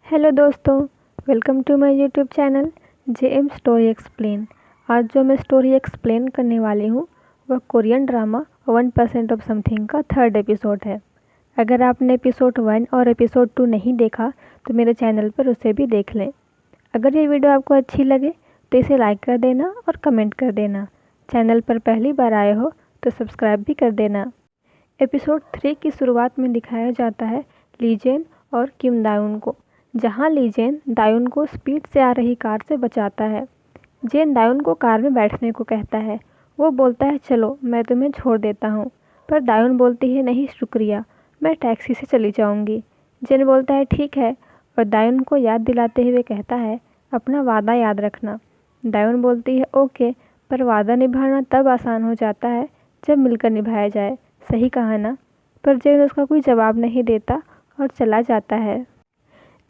Hello दोस्तों, welcome to my YouTube channel JM story explain. आज जो मैं स्टोरी एक्सप्लेन करने वाली हूँ वह कोरियन ड्रामा 1% ऑफ समथिंग का थर्ड एपिसोड है। अगर आपने एपिसोड 1 और एपिसोड 2 नहीं देखा तो मेरे चैनल पर उसे भी देख लें। अगर ये वीडियो आपको अच्छी लगे तो इसे लाइक कर देना और कमेंट कर देना। चैनल पर पहली बार आए हो तो सब्सक्राइब भी कर देना। एपिसोड 3 की शुरुआत में दिखाया जाता है लीजेन और किम दायुन को, जहां लीजेन दायुन को स्पीड से आ रही कार से बचाता है। जेन दायुन को कार में बैठने को कहता है। वो बोलता है चलो मैं तुम्हें छोड़ देता हूँ, पर दायुन बोलती है नहीं शुक्रिया, मैं टैक्सी से चली जाऊँगी। जेन बोलता है ठीक है और दायुन को याद दिलाते हुए कहता है अपना वादा याद रखना। दायुन बोलती है ओके, पर वादा निभाना तब आसान हो जाता है जब मिलकर निभाया जाए, सही कहा ना। पर जेन उसका कोई जवाब नहीं देता और चला जाता है।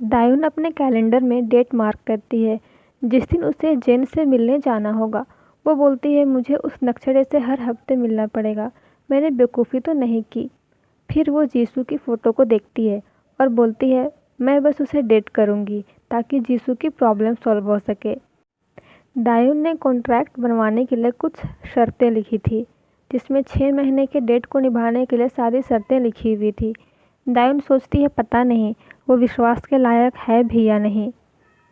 दायुन अपने कैलेंडर में डेट मार्क करती है जिस दिन उसे जेन से मिलने जाना होगा। वो बोलती है मुझे उस नक्शड़े से हर हफ्ते मिलना पड़ेगा, मैंने बेवकूफ़ी तो नहीं की। फिर वो जीसू की फ़ोटो को देखती है और बोलती है मैं बस उसे डेट करूँगी ताकि जीसू की प्रॉब्लम सॉल्व हो सके। दायुन ने कॉन्ट्रैक्ट बनवाने के लिए कुछ शर्तें लिखी थी, जिसमें 6 महीने के डेट को निभाने के लिए सारी शर्तें लिखी हुई थी। दायुन सोचती है पता नहीं वो विश्वास के लायक है भी या नहीं।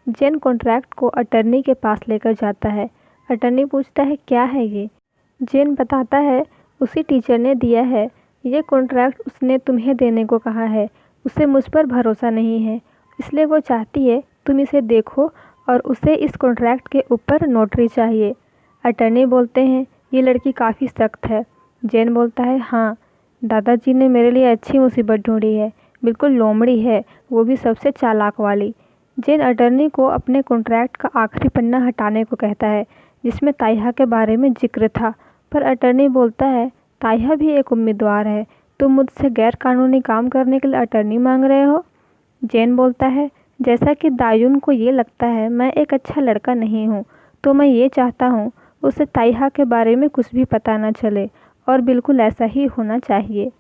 जेन कॉन्ट्रैक्ट को अटर्नी के पास लेकर जाता है। अटर्नी पूछता है क्या है ये। जेन बताता है उसी टीचर ने दिया है, ये कॉन्ट्रैक्ट उसने तुम्हें देने को कहा है, उसे मुझ पर भरोसा नहीं है, इसलिए वो चाहती है तुम इसे देखो और उसे इस कॉन्ट्रैक्ट के ऊपर नोटरी चाहिए। अटर्नी बोलते हैं ये लड़की काफ़ी सख्त है। जेन बोलता है हाँ, दादाजी ने मेरे लिए अच्छी मुसीबत ढूंढी है, बिल्कुल लोमड़ी है, वो भी सबसे चालाक वाली। जेन अटर्नी को अपने कॉन्ट्रैक्ट का आखिरी पन्ना हटाने को कहता है जिसमें ताइहा के बारे में जिक्र था, पर अटर्नी बोलता है ताइहा भी एक उम्मीदवार है, तुम मुझसे गैर कानूनी काम करने के लिए अटर्नी मांग रहे हो। जेन बोलता है जैसा कि दायुन को ये लगता है मैं एक अच्छा लड़का नहीं हूँ, तो मैं ये चाहता हूँ उसे ताइहा के बारे में कुछ भी पता न चले, और बिल्कुल ऐसा ही होना चाहिए।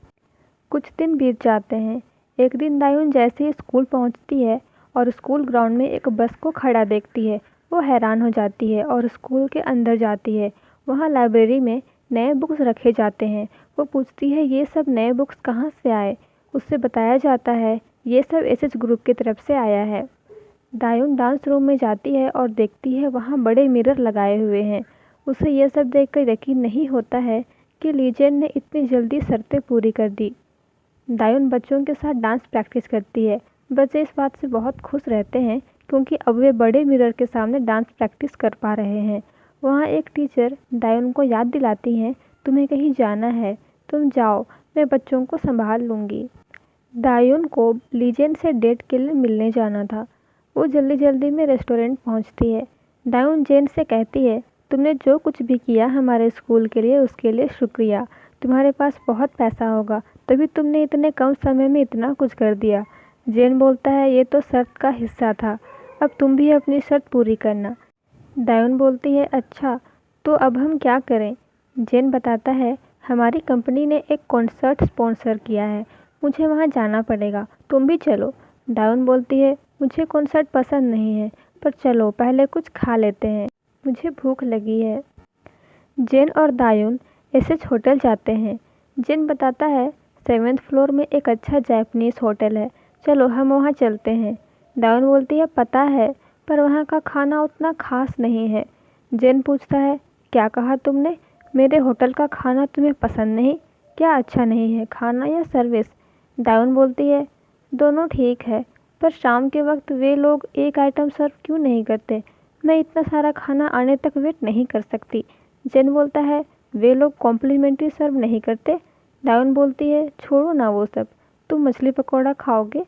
कुछ दिन बीत जाते हैं। एक दिन दायुन जैसे ही स्कूल पहुंचती है और स्कूल ग्राउंड में एक बस को खड़ा देखती है, वो हैरान हो जाती है और स्कूल के अंदर जाती है। वहाँ लाइब्रेरी में नए बुक्स रखे जाते हैं। वो पूछती है ये सब नए बुक्स कहाँ से आए। उससे बताया जाता है ये सब एसएच ग्रुप की तरफ से आया है। दायुन डांस रूम में जाती है और देखती है वहाँ बड़े मिरर लगाए हुए हैं। उसे यह सब देखकर यकीन नहीं होता है कि लीजेन ने इतनी जल्दी शर्तें पूरी कर दी। दायुन बच्चों के साथ डांस प्रैक्टिस करती है। बच्चे इस बात से बहुत खुश रहते हैं क्योंकि अब वे बड़े मिरर के सामने डांस प्रैक्टिस कर पा रहे हैं। वहाँ एक टीचर दायुन को याद दिलाती हैं तुम्हें कहीं जाना है, तुम जाओ, मैं बच्चों को संभाल लूँगी। दायुन को लीजेन से डेट के लिए मिलने जाना था। वो जल्दी जल्दी में रेस्टोरेंट पहुँचती है। दायुन जेन से कहती है तुमने जो कुछ भी किया हमारे स्कूल के लिए उसके लिए शुक्रिया, तुम्हारे पास बहुत पैसा होगा तभी तुमने इतने कम समय में इतना कुछ कर दिया। जेन बोलता है ये तो शर्त का हिस्सा था, अब तुम भी अपनी शर्त पूरी करना। दायुन बोलती है अच्छा, तो अब हम क्या करें। जेन बताता है हमारी कंपनी ने एक कॉन्सर्ट स्पॉन्सर किया है, मुझे वहाँ जाना पड़ेगा, तुम भी चलो। दायुन बोलती है मुझे कॉन्सर्ट पसंद नहीं है, पर चलो पहले कुछ खा लेते हैं, मुझे भूख लगी है। जेन और दायुन एसएच होटल जाते हैं। जेन बताता है 7th फ्लोर में एक अच्छा जापानीज़ होटल है, चलो हम वहाँ चलते हैं। दायुन बोलती है पता है, पर वहाँ का खाना उतना खास नहीं है। जेन पूछता है क्या कहा तुमने, मेरे होटल का खाना तुम्हें पसंद नहीं, क्या अच्छा नहीं है, खाना या सर्विस। दायुन बोलती है दोनों ठीक है, पर शाम के वक्त वे लोग एक आइटम सर्व क्यों नहीं करते, मैं इतना सारा खाना आने तक वेट नहीं कर सकती। जेन बोलता है वे लोग कॉम्प्लीमेंट्री सर्व नहीं करते। दायुन बोलती है छोड़ो ना वो सब, तुम मछली पकौड़ा खाओगे।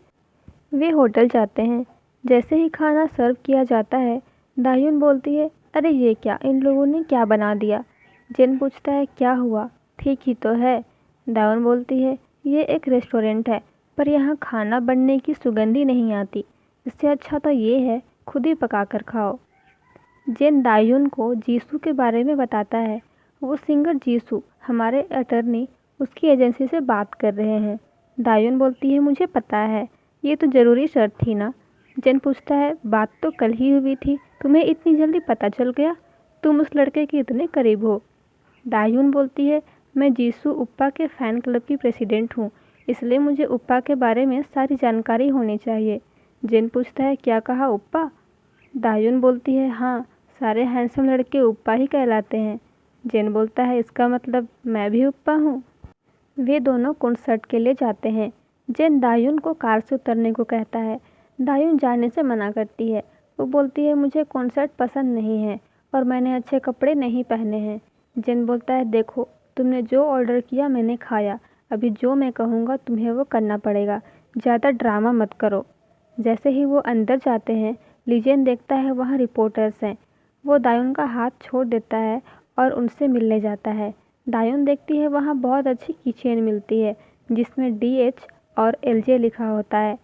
वे होटल जाते हैं। जैसे ही खाना सर्व किया जाता है दायुन बोलती है अरे ये क्या, इन लोगों ने क्या बना दिया। जेन पूछता है क्या हुआ, ठीक ही तो है। दायुन बोलती है ये एक रेस्टोरेंट है, पर यहाँ खाना बनने की सुगंध ही नहीं आती, इससे अच्छा तो ये है खुद ही पका कर खाओ। जेन दायुन को जीसू के बारे में बताता है। वो सिंगर जीसू, हमारे अटर्नी उसकी एजेंसी से बात कर रहे हैं। दायुन बोलती है मुझे पता है, ये तो ज़रूरी शर्त थी ना। जेन पूछता है बात तो कल ही हुई थी, तुम्हें इतनी जल्दी पता चल गया? तुम उस लड़के के इतने करीब हो। दायून बोलती है मैं जीसू उप्पा के फ़ैन क्लब की प्रेसिडेंट हूँ, इसलिए मुझे उप्पा के बारे में सारी जानकारी होनी चाहिए। जेन पूछता है क्या कहा उप्पा? दायून बोलती है हाँ, सारे हैंडसम लड़के उप्पा ही कहलाते हैं। जेन बोलता है इसका मतलब मैं भी उप्पा हूँ। वे दोनों कॉन्सर्ट के लिए जाते हैं। जेन दायून को कार से उतरने को कहता है। दायून जाने से मना करती है। वो बोलती है मुझे कॉन्सर्ट पसंद नहीं है और मैंने अच्छे कपड़े नहीं पहने हैं। जेन बोलता है देखो, तुमने जो ऑर्डर किया मैंने खाया, अभी जो मैं कहूँगा तुम्हें वो करना पड़ेगा, ज़्यादा ड्रामा मत करो। जैसे ही वो अंदर जाते हैं, लीजेन देखता है वहाँ रिपोर्टर्स हैं। वो दायून का हाथ छोड़ देता है और उनसे मिलने जाता है। दायून देखती है वहाँ बहुत अच्छी कीचेन मिलती है जिसमें DH और LJ लिखा होता है।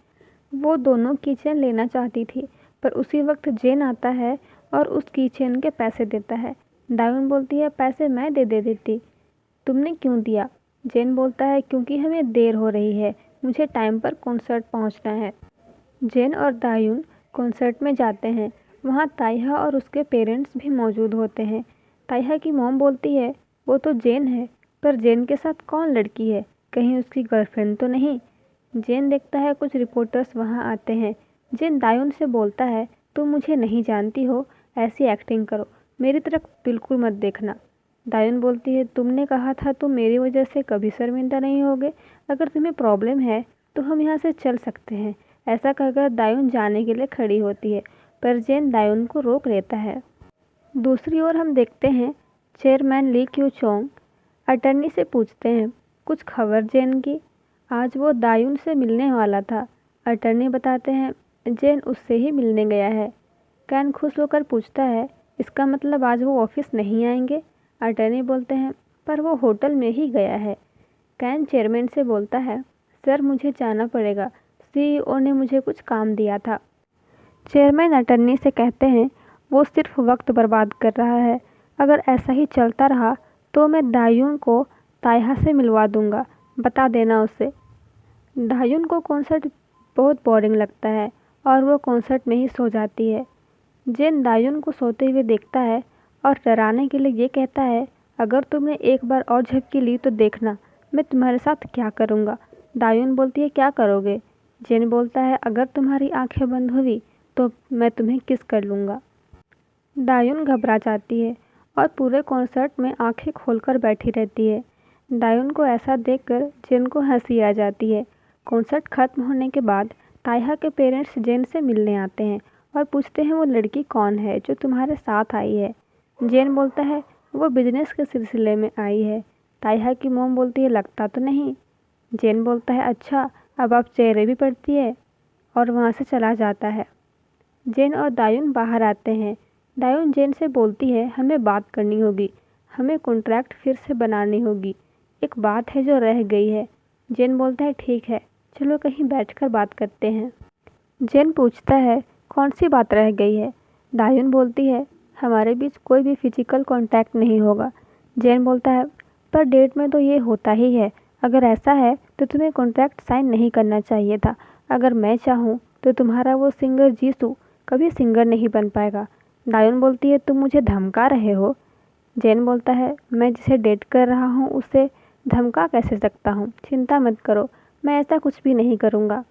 वो दोनों कीचेन लेना चाहती थी, पर उसी वक्त जेन आता है और उस कीचेन के पैसे देता है। दायून बोलती है पैसे मैं दे देती, तुमने क्यों दिया? जेन बोलता है क्योंकि हमें देर हो रही है, मुझे टाइम पर कॉन्सर्ट पहुंचना है। जेन और दायून कॉन्सर्ट में जाते हैं। वहाँ ताइहा और उसके पेरेंट्स भी मौजूद होते हैं। ताइहा की मॉम बोलती है वो तो जेन है, पर जेन के साथ कौन लड़की है, कहीं उसकी गर्लफ्रेंड तो नहीं? जेन देखता है कुछ रिपोर्टर्स वहाँ आते हैं। जेन दायून से बोलता है तुम मुझे नहीं जानती हो, ऐसी एक्टिंग करो, मेरी तरफ बिल्कुल मत देखना। दायून बोलती है तुमने कहा था तुम मेरी वजह से कभी शर्मिंदा नहीं होगे, अगर तुम्हें प्रॉब्लम है तो हम यहाँ से चल सकते हैं। ऐसा कहकर दायून जाने के लिए खड़ी होती है, पर जेन दायून को रोक लेता है। दूसरी ओर हम देखते हैं चेयरमैन ली क्यू चोंग अटर्नी से पूछते हैं कुछ खबर जेन की? आज वो दायून से मिलने वाला था। अटर्नी बताते हैं जेन उससे ही मिलने गया है। कैन खुश होकर पूछता है इसका मतलब आज वो ऑफिस नहीं आएंगे? अटर्नी बोलते हैं पर वो होटल में ही गया है। कैन चेयरमैन से बोलता है सर मुझे जाना पड़ेगा, CEO ने मुझे कुछ काम दिया था। चेयरमैन अटर्नी से कहते हैं वो सिर्फ वक्त बर्बाद कर रहा है, अगर ऐसा ही चलता रहा तो मैं दायून को ताइहा से मिलवा दूंगा, बता देना उसे। दायून को कॉन्सर्ट बहुत बोरिंग लगता है और वो कॉन्सर्ट में ही सो जाती है। जेन दायून को सोते हुए देखता है और डराने के लिए ये कहता है अगर तुमने एक बार और झपकी ली तो देखना मैं तुम्हारे साथ क्या करूँगा। दायून बोलती है क्या करोगे? जेन बोलता है अगर तुम्हारी आंखें बंद हुई तो मैं तुम्हें किस कर लूँगा। दायून घबरा जाती है और पूरे कॉन्सर्ट में आंखें खोलकर बैठी रहती है। दायून को ऐसा देखकर जेन को हंसी आ जाती है। कॉन्सर्ट खत्म होने के बाद ताइहा के पेरेंट्स जेन से मिलने आते हैं और पूछते हैं वो लड़की कौन है जो तुम्हारे साथ आई है? जेन बोलता है वो बिजनेस के सिलसिले में आई है। ताइहा की मॉम बोलती है लगता तो नहीं। जेन बोलता है अच्छा, अब आप चेहरे भी पड़ती है, और वहाँ से चला जाता है। जेन और दायून बाहर आते हैं। दायून जेन से बोलती है हमें बात करनी होगी, हमें कॉन्ट्रैक्ट फिर से बनानी होगी, एक बात है जो रह गई है। जेन बोलता है ठीक है, चलो कहीं बैठकर बात करते हैं। जेन पूछता है कौन सी बात रह गई है? दायून बोलती है हमारे बीच कोई भी फिजिकल कांटेक्ट नहीं होगा। जेन बोलता है पर डेट में तो ये होता ही है, अगर ऐसा है तो तुम्हें कॉन्ट्रैक्ट साइन नहीं करना चाहिए था। अगर मैं चाहूँ तो तुम्हारा वो सिंगर जीसू कभी सिंगर नहीं बन पाएगा। दायून बोलती है तुम मुझे धमका रहे हो? जेन बोलता है मैं जिसे डेट कर रहा हूँ उसे धमका कैसे सकता हूँ, चिंता मत करो, मैं ऐसा कुछ भी नहीं करूँगा।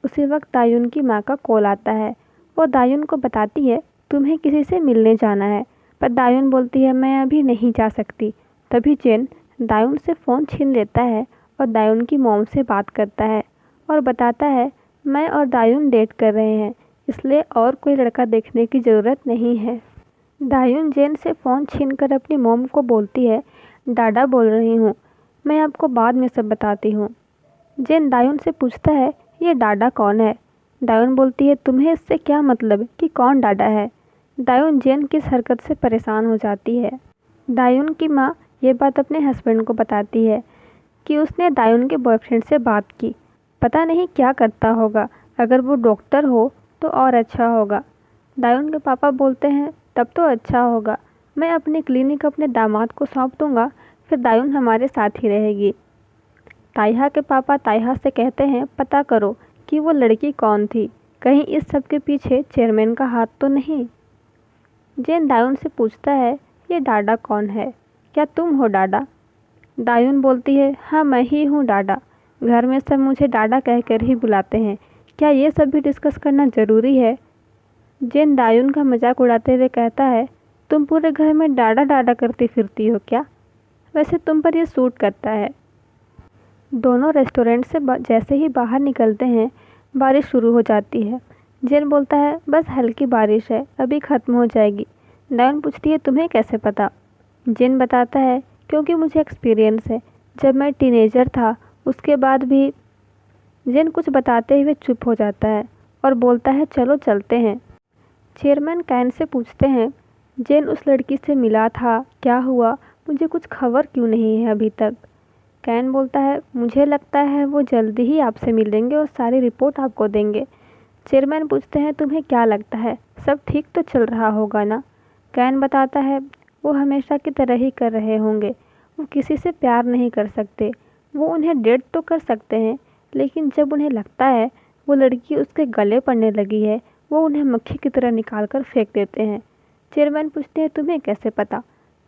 उसी वक्त दायून की माँ का कॉल आता है। वो दायून को बताती है तुम्हें किसी से मिलने जाना है, पर दायून बोलती है मैं अभी नहीं जा सकती। तभी जेन दायून से फ़ोन छीन लेता है और दायून की मॉम से बात करता है और बताता है मैं और दायून डेट कर रहे हैं, इसलिए और कोई लड़का देखने की ज़रूरत नहीं है। दायून जेन से फ़ोन छीनकर अपनी मॉम को बोलती है डाडा बोल रही हूँ, मैं आपको बाद में सब बताती हूँ। जेन दायून से पूछता है ये डाडा कौन है? दायून बोलती है तुम्हें इससे क्या मतलब कि कौन डाडा है? दायून जेन की इस हरकत से परेशान हो जाती है। दायून की माँ ये बात अपने हस्बैंड को बताती है कि उसने दायून के बॉयफ्रेंड से बात की, पता नहीं क्या करता होगा, अगर वो डॉक्टर हो तो और अच्छा होगा। दायून के पापा बोलते हैं तब तो अच्छा होगा, मैं अपनी क्लिनिक अपने दामाद को सौंप दूँगा, फिर दायून हमारे साथ ही रहेगी। ताइहा के पापा ताइहा से कहते हैं पता करो कि वो लड़की कौन थी, कहीं इस सब के पीछे चेयरमैन का हाथ तो नहीं। जेन दायून से पूछता है, ये डाडा कौन है? क्या तुम हो डाडा? दायून बोलती है, हाँ मैं ही हूँ डाडा। घर में सब मुझे डाडा कहकर ही बुलाते हैं। क्या ये सब भी डिस्कस करना ज़रूरी है? जेन दायून का मजाक उड़ाते हुए कहता है, तुम पूरे घर में डाडा डाडा करती फिरती हो क्या? वैसे तुम पर यह सूट करता है। दोनों रेस्टोरेंट से जैसे ही बाहर निकलते हैं बारिश शुरू हो जाती है। जेन बोलता है, बस हल्की बारिश है, अभी ख़त्म हो जाएगी। दायून पूछती है, तुम्हें कैसे पता? जेन बताता है, क्योंकि मुझे एक्सपीरियंस है, जब मैं टीनेजर था उसके बाद भी। जेन कुछ बताते हुए चुप हो जाता है और बोलता है, चलो चलते हैं। चेयरमैन कैन से पूछते हैं, जेन उस लड़की से मिला था, क्या हुआ? मुझे कुछ खबर क्यों नहीं है अभी तक? कैन बोलता है, मुझे लगता है वो जल्दी ही आपसे मिलेंगे और सारी रिपोर्ट आपको देंगे। चेयरमैन पूछते हैं, तुम्हें क्या लगता है, सब ठीक तो चल रहा होगा ना? कैन बताता है, वो हमेशा की तरह ही कर रहे होंगे। वो किसी से प्यार नहीं कर सकते। वो उन्हें डेट तो कर सकते हैं, लेकिन जब उन्हें लगता है वो लड़की उसके गले पड़ने लगी है, वो उन्हें मक्खी की तरह निकाल कर फेंक देते हैं। चेयरमैन पूछते हैं, तुम्हें कैसे पता?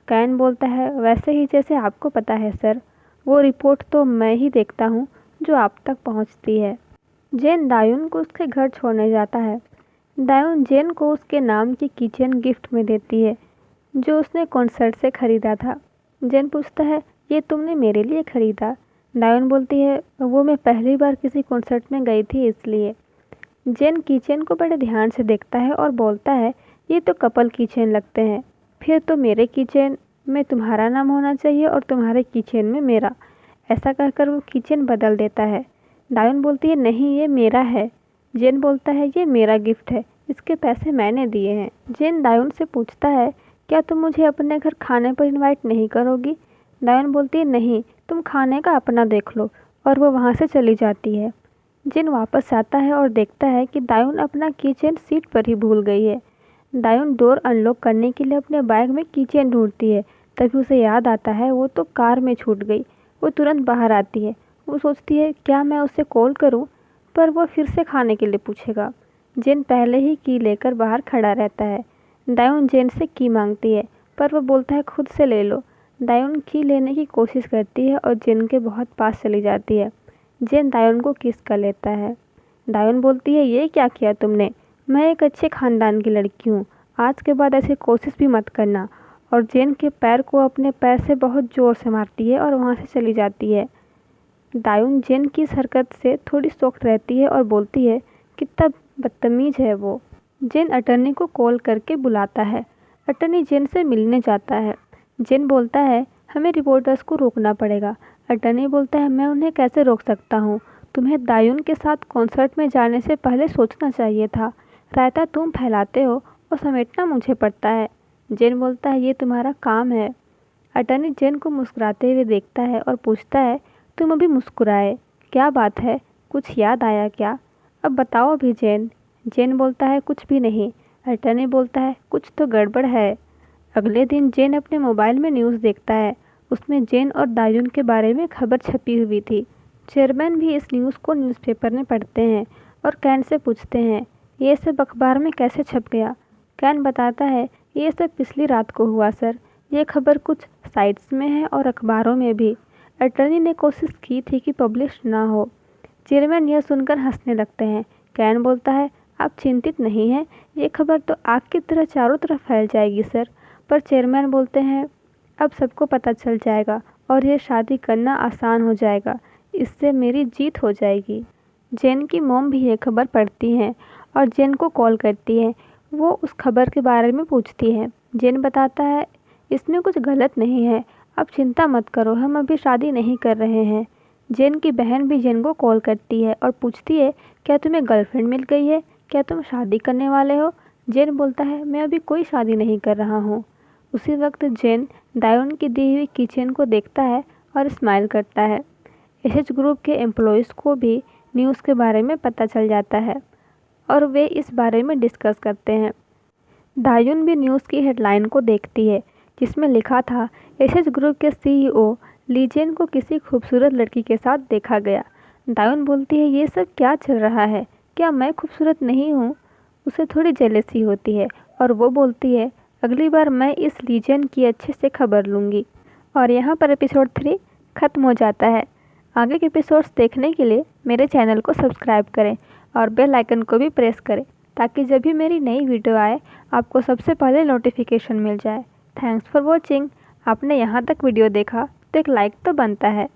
कैन बोलता है, वैसे ही जैसे आपको पता है सर। वो रिपोर्ट तो मैं ही देखता हूँ जो आप तक पहुँचती है। जेन दायून को उसके घर छोड़ने जाता है। दायून जेन को उसके नाम की किचन गिफ्ट में देती है, जो उसने कॉन्सर्ट से ख़रीदा था। जेन पूछता है, ये तुमने मेरे लिए ख़रीदा? दायून बोलती है, वो मैं पहली बार किसी कॉन्सर्ट में गई थी इसलिए। जेन किचन को बड़े ध्यान से देखता है और बोलता है, ये तो कपल किचन लगते हैं। फिर तो मेरे किचन में तुम्हारा नाम होना चाहिए और तुम्हारे किचन में मेरा। ऐसा कहकर वो किचन बदल देता है। दायून बोलती है, नहीं ये मेरा है। जेन बोलता है, ये मेरा गिफ्ट है, इसके पैसे मैंने दिए हैं। जेन दायून से पूछता है, क्या तुम मुझे अपने घर खाने पर इनवाइट नहीं करोगी? दायून बोलती है, नहीं, तुम खाने का अपना देख लो, और वो वहाँ से चली जाती है। जेन वापस आता है और देखता है कि दायून अपना कीचेन सीट पर ही भूल गई है। दायून डोर अनलॉक करने के लिए अपने बैग में कीचेन ढूंढती है। तभी उसे याद आता है वो तो कार में छूट गई। वो तुरंत बाहर आती है। वो सोचती है, क्या मैं उसे कॉल करूं? पर वो फिर से खाने के लिए पूछेगा। जेन पहले ही की लेकर बाहर खड़ा रहता है। दायून जेन से की मांगती है, पर वो बोलता है, खुद से ले लो। दायून की लेने की कोशिश करती है और जेन के बहुत पास चली जाती है। जेन दायून को किस कर लेता है। दायून बोलती है, ये क्या किया तुमने? मैं एक अच्छे ख़ानदान की लड़की हूँ, आज के बाद ऐसी कोशिश भी मत करना। और जेन के पैर को अपने पैर से बहुत ज़ोर से मारती है और वहाँ से चली जाती है। दायून जेन की इस हरकत से थोड़ी शॉक्ड रहती है और बोलती है, कितना बदतमीज़ है वो। जेन अटर्नी को कॉल करके बुलाता है। अटर्नी जेन से मिलने जाता है। जेन बोलता है, हमें रिपोर्टर्स को रोकना पड़ेगा। अटर्नी बोलता है, मैं उन्हें कैसे रोक सकता हूँ? तुम्हें दायून के साथ कॉन्सर्ट में जाने से पहले सोचना चाहिए था। रायता तुम फैलाते हो और समेटना मुझे पड़ता है। जेन बोलता है, ये तुम्हारा काम है। अटर्नी जेन को मुस्कुराते हुए देखता है और पूछता है, तुम अभी मुस्कुराए, क्या बात है? कुछ याद आया क्या? अब बताओ अभी जेन। जेन बोलता है, कुछ भी नहीं। अटर्नी बोलता है, कुछ तो गड़बड़ है। अगले दिन जेन अपने मोबाइल में न्यूज़ देखता है। उसमें जेन और दायून के बारे में खबर छपी हुई थी। चेयरमैन भी इस न्यूज़ को न्यूज़पेपर में पढ़ते हैं और कैन से पूछते हैं, ये सब अखबार में कैसे छप गया? कैन बताता है, ये सब पिछली रात को हुआ सर। ये खबर कुछ साइट्स में है और अखबारों में भी। अटर्नी ने कोशिश की थी कि पब्लिश ना हो। चेयरमैन यह सुनकर हंसने लगते हैं। कैन बोलता है, आप चिंतित नहीं हैं, ये खबर तो आग की तरह चारों तरफ फैल जाएगी सर। पर चेयरमैन बोलते हैं, अब सबको पता चल जाएगा और ये शादी करना आसान हो जाएगा। इससे मेरी जीत हो जाएगी। जेन की मॉम भी ये खबर पढ़ती हैं और जेन को कॉल करती है। वो उस खबर के बारे में पूछती है। जेन बताता है, इसमें कुछ गलत नहीं है, अब चिंता मत करो, हम अभी शादी नहीं कर रहे हैं। जेन की बहन भी जेन को कॉल करती है और पूछती है, क्या तुम्हें गर्लफ्रेंड मिल गई है? क्या तुम शादी करने वाले हो? जेन बोलता है, मैं अभी कोई शादी नहीं कर रहा हूँ। उसी वक्त जेन दायून की दी हुई किचन को देखता है और स्माइल करता है। एसएच ग्रुप के एम्प्लॉयज़ को भी न्यूज़ के बारे में पता चल जाता है और वे इस बारे में डिस्कस करते हैं। दायून भी न्यूज़ की हेडलाइन को देखती है, जिसमें लिखा था, एसएच ग्रुप के सीईओ लीजेन को किसी खूबसूरत लड़की के साथ देखा गया। दायून बोलती है, ये सब क्या चल रहा है? क्या मैं खूबसूरत नहीं हूँ? उसे थोड़ी जेलसी होती है और वो बोलती है, अगली बार मैं इस लीजन की अच्छे से खबर लूँगी। और यहाँ पर एपिसोड 3 ख़त्म हो जाता है। आगे के एपिसोड्स देखने के लिए मेरे चैनल को सब्सक्राइब करें और बेल आइकन को भी प्रेस करें, ताकि जब भी मेरी नई वीडियो आए आपको सबसे पहले नोटिफिकेशन मिल जाए। Thanks for watching. आपने यहाँ तक वीडियो देखा तो एक लाइक तो बनता है।